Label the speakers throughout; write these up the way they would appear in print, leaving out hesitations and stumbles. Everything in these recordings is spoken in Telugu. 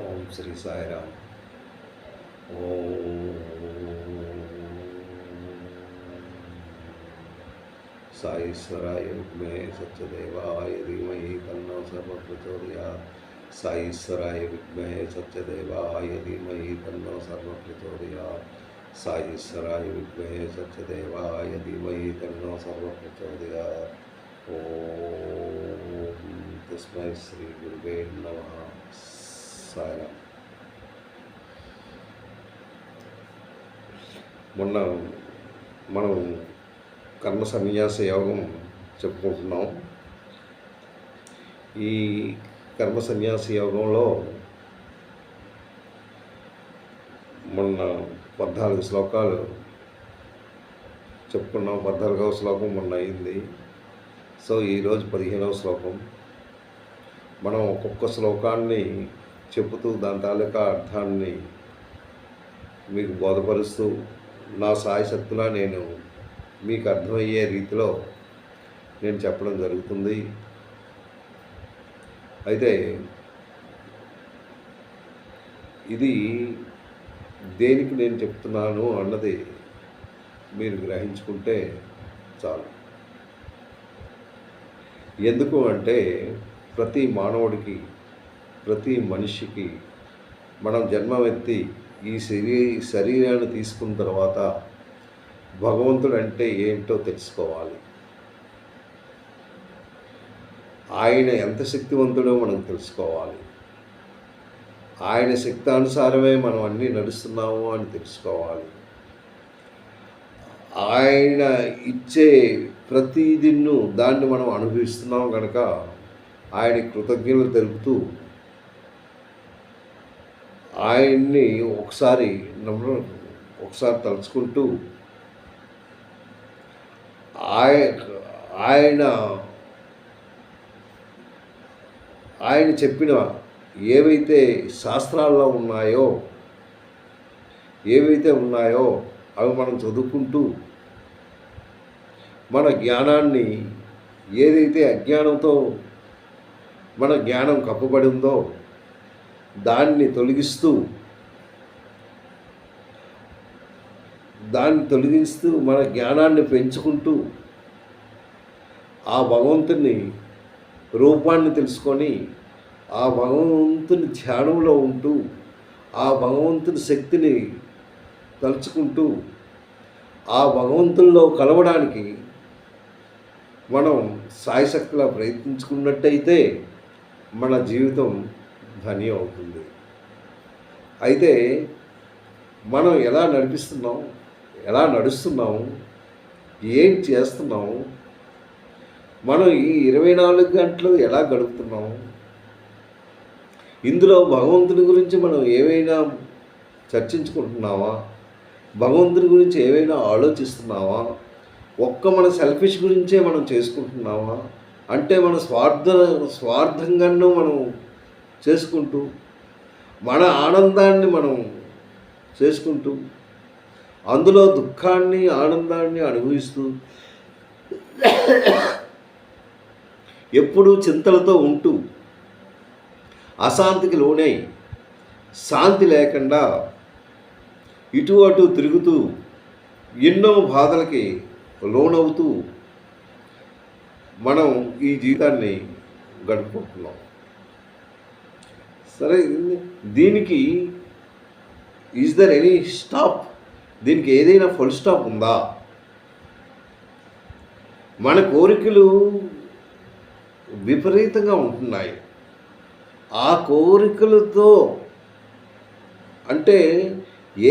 Speaker 1: ఓం శ్రీ సాయిరామ్. ఓం సాईश्वराय विद्महे सत्यदेवाय धीमहि तन्नो सर्वः प्रचोदयात्. साईश्वराय विद्महे सत्यदेवाय धीमहि तन्नो सर्वः प्रचोदयात्. साईश्वराय विद्महे सत्यदेवाय धीमहि तन्नो सर्वः प्रचोदयात्. ओम तस्मै श्री गुरुवे नमः. సాయిరామ్. మొన్న మనం కర్మ సన్యాస యోగం చెప్పుకుంటున్నాం. ఈ కర్మ సన్యాస యోగంలో మొన్న 14 శ్లోకాలు చెప్పుకున్నాం. 14వ శ్లోకం మొన్న అయింది. సో ఈరోజు 15వ శ్లోకం. మనం ఒక్కొక్క శ్లోకాన్ని చెబుతూ దాని తాలూకా అర్థాన్ని మీకు బోధపరుస్తూ నా సాయి శక్తులా నేను మీకు అర్థమయ్యే రీతిలో నేను చెప్పడం జరుగుతుంది. అయితే ఇది దేనికి నేను చెప్తున్నాను అన్నది మీరు గ్రహించుకుంటే చాలు. ఎందుకు అంటే ప్రతి మానవుడికి, ప్రతి మనిషికి మనం జన్మమెత్తి ఈ శరీరాన్ని తీసుకున్న తర్వాత భగవంతుడు అంటే ఏంటో తెలుసుకోవాలి. ఆయన ఎంత శక్తివంతుడో మనం తెలుసుకోవాలి. ఆయన శక్తానుసారమే మనం అన్నీ నడుస్తున్నాము అని తెలుసుకోవాలి. ఆయన ఇచ్చే ప్రతిదిన్ను దాన్ని మనం అనుభవిస్తున్నాం కనుక ఆయన కృతజ్ఞతలు తెలుపుతూ ఆయన్ని ఒకసారి తలుచుకుంటూ ఆయన చెప్పిన ఏవైతే శాస్త్రాల్లో ఉన్నాయో అవి మనం చదువుకుంటూ మన జ్ఞానాన్ని, ఏదైతే అజ్ఞానంతో మన జ్ఞానం కప్పబడి ఉందో దాన్ని తొలగిస్తూ మన జ్ఞానాన్ని పెంచుకుంటూ ఆ భగవంతుని రూపాన్ని తెలుసుకొని ఆ భగవంతుని ధ్యానంలో ఉంటూ ఆ భగవంతుని శక్తిని తలుచుకుంటూ ఆ భగవంతుల్లో కలవడానికి మనం సాయశక్తిలా ప్రయత్నించుకున్నట్టయితే మన జీవితం ధన్యం అవుతుంది. అయితే మనం ఎలా నడుస్తున్నాము, ఏం చేస్తున్నాము, మనం ఈ 24 గంటలు ఎలా గడుపుతున్నాము, ఇందులో భగవంతుని గురించి మనం ఏమైనా చర్చించుకుంటున్నావా, భగవంతుని గురించి ఏమైనా ఆలోచిస్తున్నావా, మన సెల్ఫిష్ గురించే మనం చేసుకుంటున్నావా, అంటే మన స్వార్థంగానూ మనం చేసుకుంటూ మన ఆనందాన్ని మనం చేసుకుంటూ అందులో దుఃఖాన్ని ఆనందాన్ని అనుభవిస్తూ ఎప్పుడూ చింతలతో ఉంటూ అశాంతికి లోనై శాంతి లేకుండా ఇటు అటు తిరుగుతూ ఎన్నో బాధలకి లోనవుతూ మనం ఈ జీవితాన్ని గడుపుకుంటున్నాం. సరే, దీనికి ఈజ్ దర్ ఎనీ స్టాప్? దీనికి ఏదైనా ఫుల్ స్టాప్ ఉందా? మన కోరికలు విపరీతంగా ఉంటున్నాయి. ఆ కోరికలతో అంటే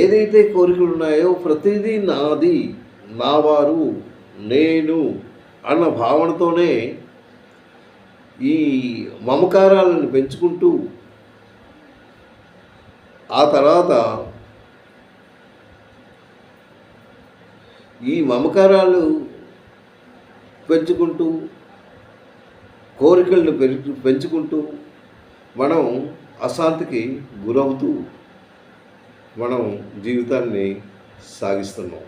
Speaker 1: ఏదైతే కోరికలు ఉన్నాయో ప్రతిదీ నాది, నావారు, నేను అన్న భావనతోనే ఈ మమకారాలను పెంచుకుంటూ ఆ తర్వాత ఈ మమకారాలు పెంచుకుంటూ కోరికలను పెంచుకుంటూ మనం అశాంతికి గురవుతూ మనం జీవితాన్ని సాగిస్తున్నాం.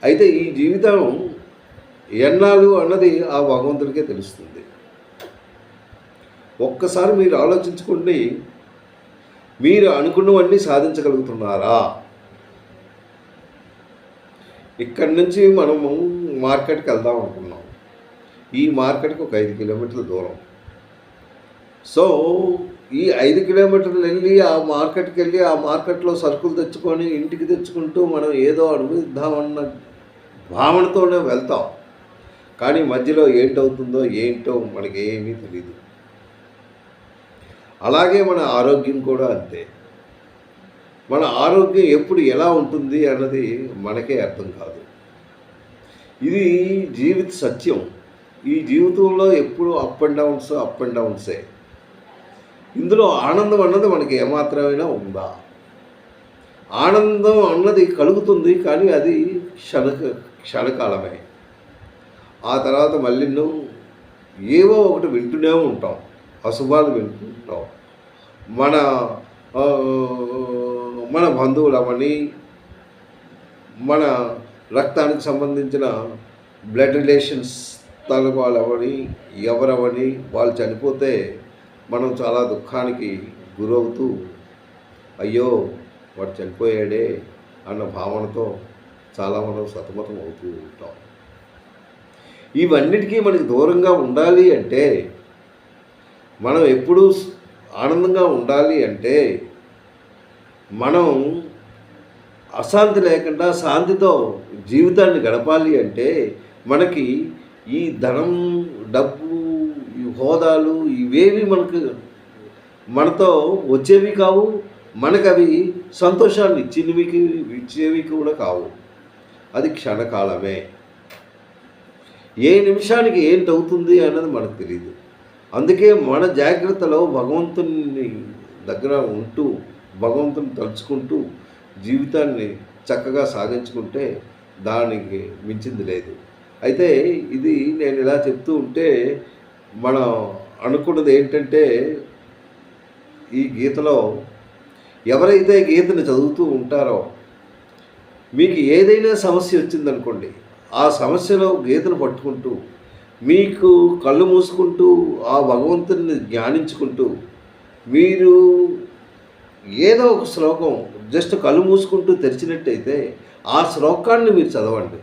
Speaker 1: అయితే ఈ జీవితం ఎన్నాళ్ళు అన్నది ఆ భగవంతుడికే తెలుస్తుంది. ఒక్కసారి మీరు ఆలోచించుకోండి, మీరు అనుకున్నవన్నీ సాధించగలుగుతున్నారా? ఇక్కడి నుంచి మనము మార్కెట్కి వెళ్దాం అనుకున్నాం. ఈ మార్కెట్కి ఒక 5 కిలోమీటర్ల దూరం. సో ఈ 5 కిలోమీటర్లు వెళ్ళి ఆ మార్కెట్కి వెళ్ళి ఆ మార్కెట్లో సరుకులు తెచ్చుకొని ఇంటికి తెచ్చుకుంటూ మనం ఏదో అనుభవిద్దామన్న భావనతోనే వెళ్తాం. కానీ మధ్యలో ఏంటవుతుందో ఏంటో మనకి ఏమీ తెలియదు. అలాగే మన ఆరోగ్యం కూడా అంతే. మన ఆరోగ్యం ఎప్పుడు ఎలా ఉంటుంది అన్నది మనకే అర్థం కాదు. ఇది జీవిత సత్యం. ఈ జీవితంలో ఎప్పుడు అప్ అండ్ డౌన్సే. ఇందులో ఆనందం అన్నది మనకి ఏమాత్రమైనా ఉందా? ఆనందం అన్నది కలుగుతుంది, కానీ అది క్షణకాలమే. ఆ తర్వాత మళ్ళీ ఏవో ఒకటి వింటూనే ఉంటాం, అశుభాలు వింటుంటాం. మన బంధువులవని, మన రక్తానికి సంబంధించిన బ్లడ్ రిలేషన్స్ వాళ్ళవని, ఎవరవని వాళ్ళు చనిపోతే మనం చాలా దుఃఖానికి గురవుతూ అయ్యో వాడు చనిపోయాడే అన్న భావనతో చాలా మనం సతమతం అవుతూ ఉంటాం. ఇవన్నిటికీ మనకి దూరంగా ఉండాలి అంటే, మనం ఎప్పుడూ ఆనందంగా ఉండాలి అంటే, మనం అశాంతి లేకుండా శాంతితో జీవితాన్ని గడపాలి అంటే మనకి ఈ ధనం, డబ్బు, ఈ హోదాలు ఇవేవి మనతో వచ్చేవి కావు. మనకు అవి సంతోషాన్ని ఇచ్చేవి కూడా కావు. అది క్షణకాలమే. ఏ నిమిషానికి ఏంటవుతుంది అన్నది మనకు తెలియదు. అందుకే మన జాగ్రత్తలో భగవంతుని దగ్గర ఉంటూ, భగవంతుని తలుచుకుంటూ జీవితాన్ని చక్కగా సాగించుకుంటే దానికి మించింది లేదు. అయితే ఇది నేను ఇలా చెప్తూ ఉంటే మనం అనుకున్నది ఏంటంటే, ఈ గీతలో ఎవరైతే గీతను చదువుతూ ఉంటారో, మీకు ఏదైనా సమస్య వచ్చిందనుకోండి, ఆ సమస్యలో గీతను పట్టుకుంటూ మీకు కళ్ళు మూసుకుంటూ ఆ భగవంతుని ధ్యానించుకుంటూ మీరు ఏదో ఒక శ్లోకం జస్ట్ కళ్ళు మూసుకుంటూ తెరిచినట్టయితే ఆ శ్లోకాన్ని మీరు చదవండి.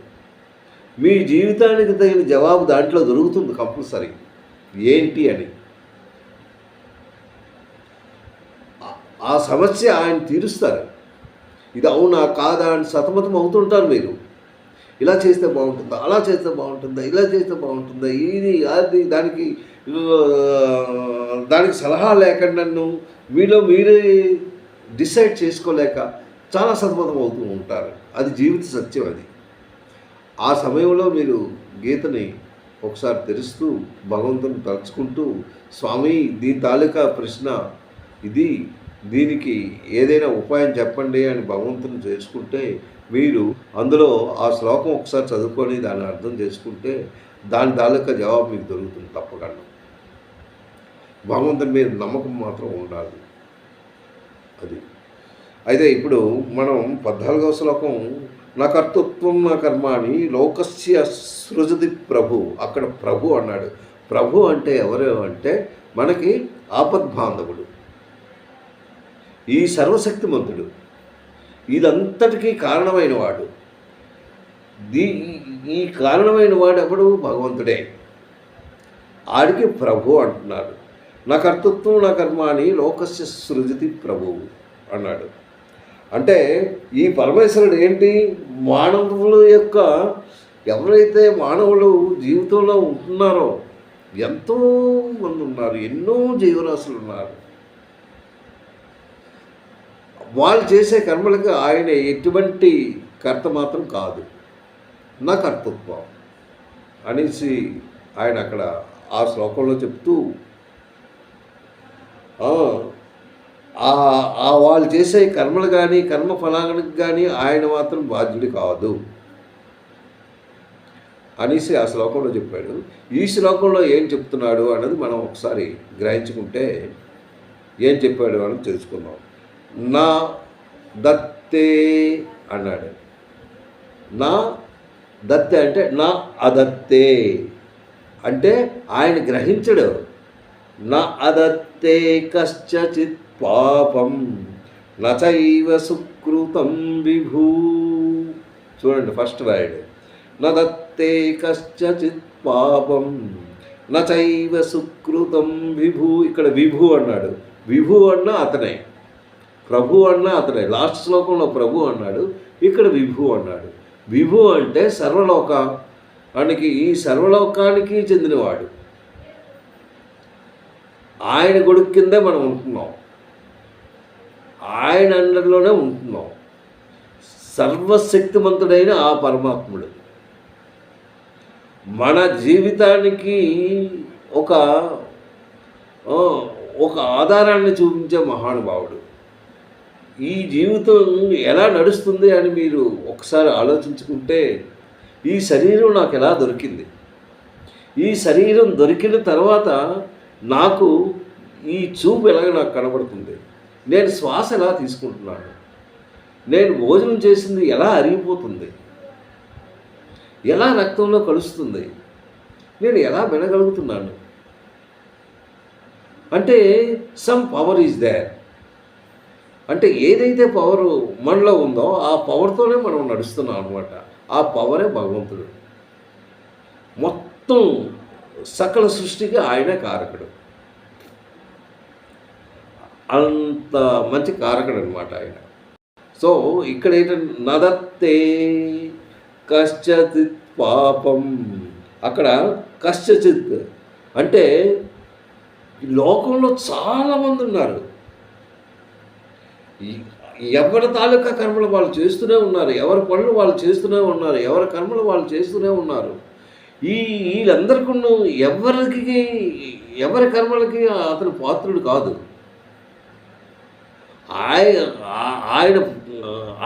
Speaker 1: మీ జీవితానికి తగిన జవాబు దాంట్లో దొరుకుతుంది కంపల్సరీ. ఏంటి అని ఆ సమస్య ఆయన తీరుస్తారు. ఇది అవునా కాదా అని సతమతం అవుతుంటారు మీరు. ఇలా చేస్తే బాగుంటుందా, అలా చేస్తే బాగుంటుందా, ఇలా చేస్తే బాగుంటుందా, ఇది అది దానికి సలహా లేకుండా మీరే డిసైడ్ చేసుకోలేక చాలా సతమతం అవుతూ ఉంటారు. అది జీవిత సత్యం. అది ఆ సమయంలో మీరు గీతని ఒకసారి తెరుస్తూ భగవంతుని తలుచుకుంటూ, స్వామి దీని తాలూకా ప్రశ్న ఇది, దీనికి ఏదైనా ఉపాయం చెప్పండి అని భగవంతుని చేసుకుంటే, మీరు అందులో ఆ శ్లోకం ఒకసారి చదువుకొని దాన్ని అర్థం చేసుకుంటే దాని తాలూకా జవాబు మీకు దొరుకుతుంది తప్పకుండా. భగవంతుని మీద నమ్మకం మాత్రం ఉండాలి. అది అయితే ఇప్పుడు మనం 14వ శ్లోకం, నా కర్తృత్వం నా కర్మాణి లోకస్య సృజతి ప్రభు. అక్కడ ప్రభు అన్నాడు. ప్రభు అంటే ఎవరు అంటే మనకి ఆపద్బాంధవుడు, ఈ సర్వశక్తిమంతుడు, ఇదంతటికీ కారణమైన వాడు. ఈ కారణమైన వాడు ఎవడు? భగవంతుడే. ఆడికి ప్రభు అంటున్నాడు. నా కర్తృత్వం నా కర్మాణి లోకస్య సృజతి ప్రభువు అన్నాడు. అంటే ఈ పరమేశ్వరుడు ఏంటి? మానవుల యొక్క ఎవరైతే మానవులు జీవితంలో ఉంటున్నారో ఎంతోమంది ఉన్నారు, ఎన్నో జీవరాశులు ఉన్నారు. వాళ్ళు చేసే కర్మలకు ఆయన ఎటువంటి కర్త మాత్రం కాదు. నా కర్తృత్వం అనేసి ఆయన అక్కడ ఆ శ్లోకంలో చెప్తూ వాళ్ళు చేసే కర్మలు కానీ కర్మ ఫలానికి కానీ ఆయన మాత్రం బాధ్యుడు కాదు అనేసి ఆ శ్లోకంలో చెప్పాడు. ఈ శ్లోకంలో ఏం చెప్తున్నాడు అన్నది మనం ఒకసారి గ్రహించుకుంటే ఏం చెప్పాడు అని తెలుసుకుందాం. నా దత్తే అన్నాడు. నా దత్తే అంటే నా అదత్తే అంటే ఆయన గ్రహించడు. న అదత్తే కశ్చిత్ పాపం నచైవ సుకృతం విభూ. చూడండి ఫస్ట్ వర్డ్, న దత్తే కశ్చిత్ పాపం నచైవ సుకృతం విభూ. ఇక్కడ విభూ అన్నాడు, విభూ అన్న అతనే, ప్రభు అన్న అతనే. లాస్ట్ శ్లోకంలో ప్రభు అన్నాడు, ఇక్కడ విభూ అన్నాడు. విభూ అంటే సర్వలోకానికి, ఈ సర్వలోకానికి చెందినవాడు. ఆయన గొడుగు కిందే మనం ఉంటున్నాం, ఆయన అండర్లోనే ఉంటున్నాం. సర్వశక్తిమంతుడైన ఆ పరమాత్ముడు మన జీవితానికి ఒక ఆధారాన్ని చూపించే మహానుభావుడు. ఈ జీవితం ఎలా నడుస్తుంది అని మీరు ఒకసారి ఆలోచించుకుంటే, ఈ శరీరం నాకు ఎలా దొరికింది, ఈ శరీరం దొరికిన తర్వాత నాకు ఈ చూపు ఎలాగ నాకు కనబడుతుంది, నేను శ్వాస ఎలా తీసుకుంటున్నాను, నేను భోజనం చేసింది ఎలా అరిగిపోతుంది, ఎలా రక్తంలో కలుస్తుంది, నేను ఎలా వినగలుగుతున్నాను అంటే సమ్ పవర్ ఈజ్ దేర్. అంటే ఏదైతే పవర్ మనలో ఉందో ఆ పవర్తోనే మనం నడుస్తున్నాం అనమాట. ఆ పవరే భగవంతుడు. మొత్తం సకల సృష్టికి ఆయనే కారకుడు. అంత మంచి కారకుడు అనమాట ఆయన. సో ఇక్కడ ఏంటంటే నదత్తే కశ్చిత్ పాపం, అక్కడ కశ్చిత్ అంటే లోకంలో చాలామంది ఉన్నారు, ఎవరి తాలూకా కర్మలు వాళ్ళు చేస్తూనే ఉన్నారు, ఎవరి పనులు వాళ్ళు చేస్తూనే ఉన్నారు, ఎవరి కర్మలు వాళ్ళు చేస్తూనే ఉన్నారు. వీళ్ళందరికీ ఎవరి కర్మలకి అతను పాత్రుడు కాదు. ఆయన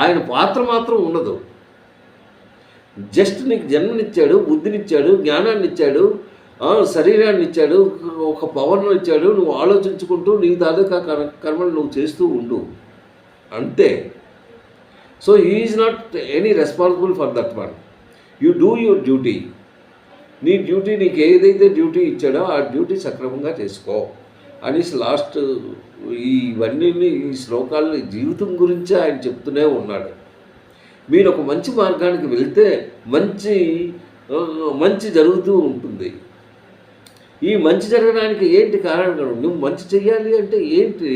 Speaker 1: ఆయన పాత్ర మాత్రం ఉండదు. జస్ట్ నీకు జన్మనిచ్చాడు, బుద్ధినిచ్చాడు, జ్ఞానాన్ని ఇచ్చాడు, శరీరాన్ని ఇచ్చాడు, ఒక పవర్ను ఇచ్చాడు. నువ్వు ఆలోచించుకుంటూ నీ తాలూకా కర్మలు నువ్వు చేస్తూ ఉండు అంతే. So he is not any responsible for that one. You do your duty. నీ డ్యూటీ, నీకు ఏదైతే డ్యూటీ ఇచ్చాడో ఆ డ్యూటీ సక్రమంగా చేసుకో అనేసి లాస్ట్ ఇవన్నీ ఈ శ్లోకాలని జీవితం గురించి ఆయన చెప్తూనే ఉన్నాడు. మీరు ఒక మంచి మార్గానికి వెళ్తే మంచి జరుగుతూ ఉంటుంది. ఈ మంచి జరగడానికి ఏంటి కారణం? నువ్వు మంచి చెయ్యాలి అంటే ఏంటి,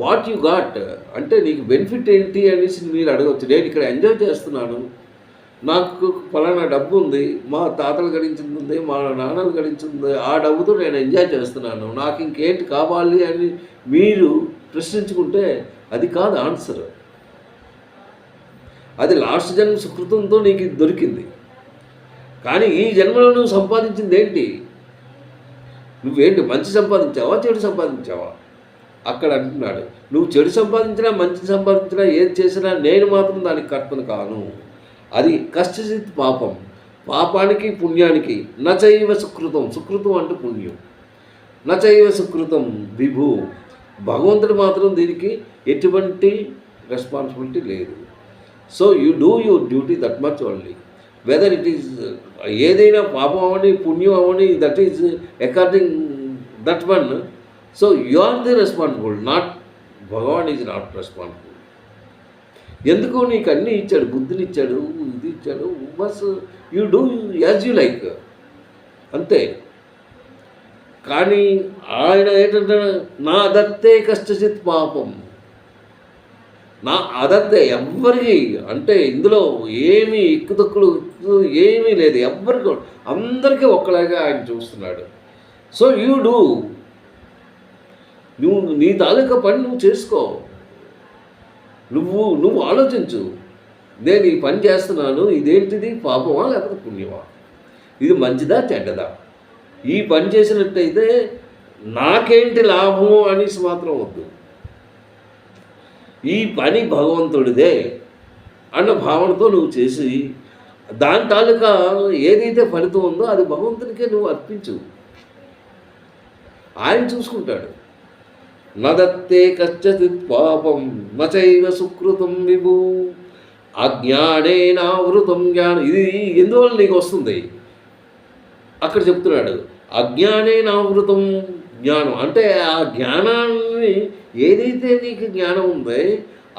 Speaker 1: వాట్ యు గాట్ అంటే నీకు బెనిఫిట్ ఏంటి అనేసి మీరు అడగవచ్చు. నేను ఇక్కడ ఎంజాయ్ చేస్తున్నాను, నాకు ఫలానా డబ్బు ఉంది, మా తాతలు గడించింది ఉంది, మా నాన్నలు గడించింది, ఆ డబ్బుతో నేను ఎంజాయ్ చేస్తున్నాను, నాకు ఇంకేంటి కావాలి అని మీరు ప్రశ్నించుకుంటే అది కాదు ఆన్సర్. అది లాస్ట్ జన్మ సుకృతంతో నీకు దొరికింది. కానీ ఈ జన్మలో నువ్వు సంపాదించింది ఏంటి? నువ్వేంటి, మంచి సంపాదించావా చెడు సంపాదించావా? అక్కడ అంటున్నాడు, నువ్వు చెడు సంపాదించినా మంచి సంపాదించినా ఏది చేసినా నేను మాత్రం దానికి కర్తను కాను. అది కశ్చిత్ పాపం, పాపానికి పుణ్యానికి. నచైవ సుకృతం, సుకృతం అంటే పుణ్యం. నచైవ సుకృతం విభూ, భగవంతుడు మాత్రం దీనికి ఎటువంటి రెస్పాన్సిబిలిటీ లేదు. So you do your duty that much only. Whether it is ఏదైనా పాపం అవని పుణ్యం అవని, that is according that one. So you are the responsible, not భగవాన్ ఈజ్ నాట్ రెస్పాన్సిబుల్. ఎందుకు నీకు అన్నీ ఇచ్చాడు, బుద్ధిని ఇచ్చాడు, ఇది ఇచ్చాడు, బస్ you do as you like అంతే. కానీ ఆయన ఏంటంటే నా దత్తే కశ్చిత్ పాపం, నా అదత్తే ఎవ్వరికి, అంటే ఇందులో ఏమీ ఎక్కుతక్కులు ఏమీ లేదు, ఎవ్వరికి, అందరికీ ఒక్కలాగా ఆయన చూస్తున్నాడు. సో యూ డూ, నువ్వు నీ తాలూకా పని నువ్వు చేసుకో. నువ్వు ఆలోచించు, నేను ఈ పని చేస్తున్నాను, ఇదేంటిది, పాపమా లేకపోతే పుణ్యమా, ఇది మంచిదా చెడ్డదా, ఈ పని చేసినట్టయితే నాకేంటి లాభము అనేసి మాత్రం వద్దు. ఈ పని భగవంతుడిదే అన్న భావనతో నువ్వు చేసి దాని తాలూకా ఏదైతే ఫలితం ఉందో అది భగవంతునికే నువ్వు అర్పించు, ఆయన చూసుకుంటాడు. నదత్తే కశ్చిత్ పాపం నచైవ సుకృతం విభూ అజ్ఞానేనావృతం జ్ఞానం. ఇది ఎందువల్ల నీకు వస్తుంది అక్కడ చెప్తున్నాడు. అజ్ఞానేనావృతం జ్ఞానం అంటే ఆ జ్ఞానాన్ని ఏదైతే నీకు జ్ఞానం ఉందో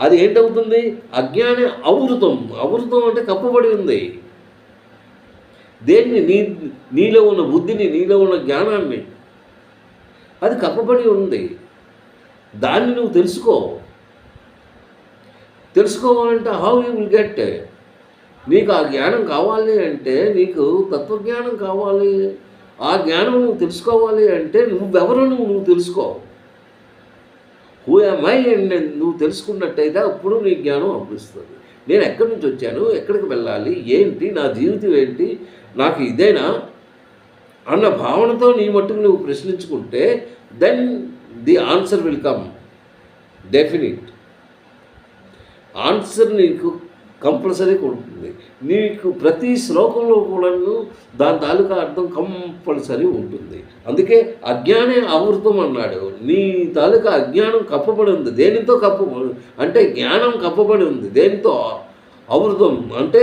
Speaker 1: అది ఏంటవుతుంది? అజ్ఞాని ఆవృతం. ఆవృతం అంటే కప్పబడి ఉంది. దేన్ని? నీలో ఉన్న బుద్ధిని, నీలో ఉన్న జ్ఞానాన్ని. అది కప్పబడి ఉంది. దాన్ని నువ్వు తెలుసుకోవాలంటే హౌ యూ విల్ గెట్? నీకు ఆ జ్ఞానం కావాలి అంటే, నీకు తత్వజ్ఞానం కావాలి. ఆ జ్ఞానం నువ్వు తెలుసుకోవాలి అంటే నువ్వెవరో నువ్వు తెలుసుకో. హూ యామ్ ఐ అని నువ్వు తెలుసుకున్నట్టయితే అప్పుడు నీ జ్ఞానం అనిపిస్తుంది. నేను ఎక్కడి నుంచి వచ్చాను, ఎక్కడికి వెళ్ళాలి, ఏంటి నా జీవితం ఏంటి, నాకు ఇదేనా అన్న భావనతో నీ మట్టుకు నువ్వు ప్రశ్నించుకుంటే then the answer will come. Definite answer నీకు కంపల్సరీగా ఉంటుంది. నీకు ప్రతి శ్లోకంలో కూడాను దాని తాలూకా అర్థం కంపల్సరీ ఉంటుంది. అందుకే అజ్ఞానే ఆవృతం అన్నాడు. నీ తాలూకా అజ్ఞానం కప్పబడి ఉంది. దేనితో కప్పబడి అంటే జ్ఞానం కప్పబడి ఉంది. దేనితో? ఆవృతం అంటే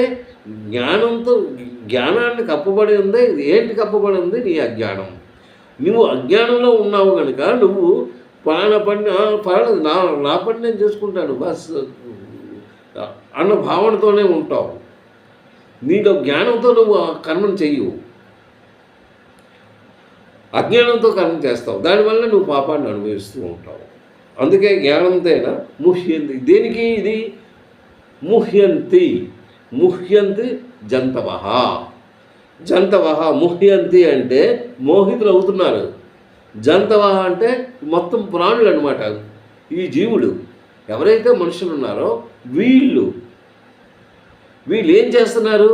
Speaker 1: జ్ఞానంతో. జ్ఞానాన్ని కప్పబడి ఉంది. ఏంటి కప్పబడి ఉంది? నీ అజ్ఞానం. నువ్వు అజ్ఞానంలో ఉన్నావు కనుక నువ్వు నా పని నేను చేసుకుంటాను బస్ అన్న భావనతోనే ఉంటావు. నీలో జ్ఞానంతో నువ్వు కర్మను చెయ్యవు, అజ్ఞానంతో కర్మ చేస్తావు. దానివల్ల నువ్వు పాపాన్ని అనుభవిస్తూ ఉంటావు. అందుకే జ్ఞానంతోనా ముహ్యంతి. దేనికి ఇది? ముహ్యంతి జంతవః. ముహ్యంతి అంటే మోహితులు అవుతున్నారు. జంతవః అంటే మొత్తం ప్రాణులు అనమాట. ఈ జీవుడు ఎవరైతే మనుషులు ఉన్నారో వీళ్ళు ఏం చేస్తున్నారు?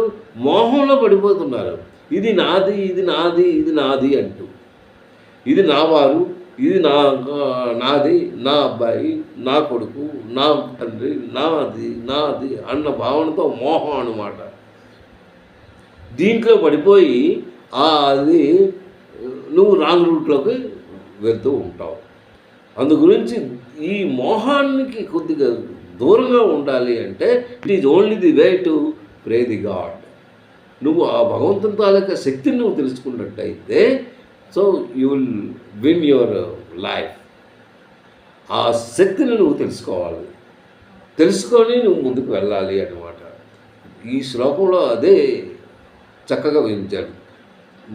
Speaker 1: మోహంలో పడిపోతున్నారు. ఇది నాది, ఇది నాది, ఇది నాది అంటూ. ఇది నా వారు, ఇది నాది, నా అబ్బాయి, నా కొడుకు, నా తండ్రి, నాది అన్న భావనతో మోహం అన్నమాట. దీంట్లో పడిపోయి అది నువ్వు రాంగ్ రూట్లోకి వెళ్తూ ఉంటావు. అందు గురించి ఈ మోహానికి కొద్దిగా దూరంగా ఉండాలి అంటే it is only the way to pray the god. నువ్వు ఆ భగవంతుని తాలూకా శక్తిని నువ్వు తెలుసుకున్నట్టయితే so you will win your life. ఆ శక్తిని నువ్వు తెలుసుకొని నువ్వు ముందుకు వెళ్ళాలి అన్నమాట. ఈ శ్లోకంలో అదే చక్కగా వివరించాడు.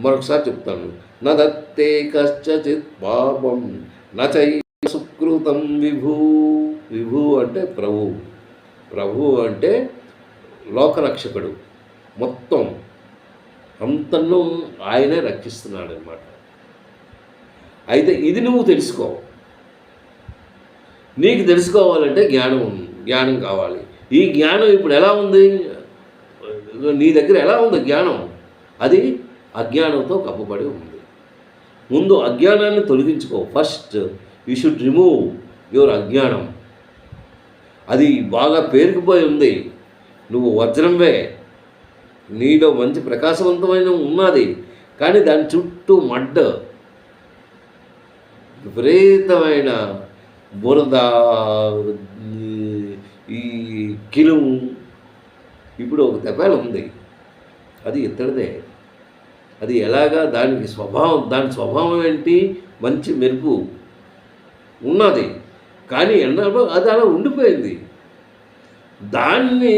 Speaker 1: మరొకసారి చెప్తాను. నదత్తే కశ్చిత్ పాపం నచై సుకృతం విభూ అంటే ప్రభు అంటే లోకరక్షకుడు. మొత్తం అంతను ఆయనే రక్షిస్తున్నాడు అన్నమాట. అయితే ఇది నువ్వు తెలుసుకో. నీకు తెలుసుకోవాలంటే జ్ఞానం కావాలి. ఈ జ్ఞానం ఇప్పుడు ఎలా ఉంది? నీ దగ్గర ఎలా ఉంది జ్ఞానం? అది అజ్ఞానంతో కప్పబడి ఉంది. ముందు అజ్ఞానాన్ని తొలగించుకో. First you should remove your అజ్ఞానం. అది బాగా పేరుకుపోయి ఉంది. నువ్వు వజ్రంవే, నీలో మంచి ప్రకాశవంతమైన ఉన్నది, కానీ దాని చుట్టూ విపరీతమైన బురద, ఈ కిలుము. ఇప్పుడు ఒక తెపాలు ఉంది, అది ఇత్తడిదే. అది ఎలాగా దాని స్వభావం ఏంటి? మంచి మెరుపు ఉన్నది, కానీ ఎన్నాళ్ళో అది అలా ఉండిపోయింది. దాన్ని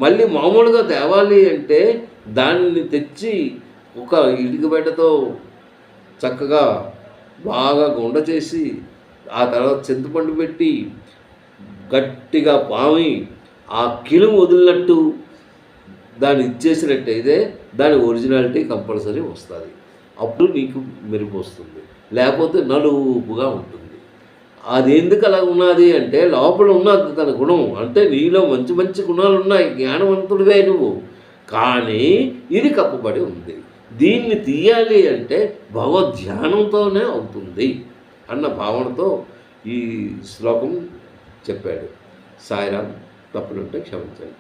Speaker 1: మళ్ళీ మామూలుగా తేవాలి అంటే దాన్ని తెచ్చి ఒక ఇటుకబెట్టతో చక్కగా బాగా గుండ చేసి ఆ తర్వాత చింతపండు పెట్టి గట్టిగా పామి ఆ కిలుము వదిలినట్టు దాన్ని ఇచ్చేసినట్టయితే దాని ఒరిజినాలిటీ కంపల్సరీ వస్తుంది. అప్పుడు నీకు మెరుపు వస్తుంది, లేకపోతే నలుపుగా ఉంటుంది. అది ఎందుకు అలా ఉన్నది అంటే లోపల ఉన్నది తన గుణం. అంటే నీలో మంచి మంచి గుణాలు ఉన్నాయి, జ్ఞానవంతుడివే నువ్వు, కానీ ఇది కప్పబడి ఉంది. దీన్ని తీయాలి అంటే భగవద్ధ్యానంతోనే అవుతుంది అన్న భావనతో ఈ శ్లోకం చెప్పాడు. సాయిరాం. తప్పులుంటే క్షమించండి.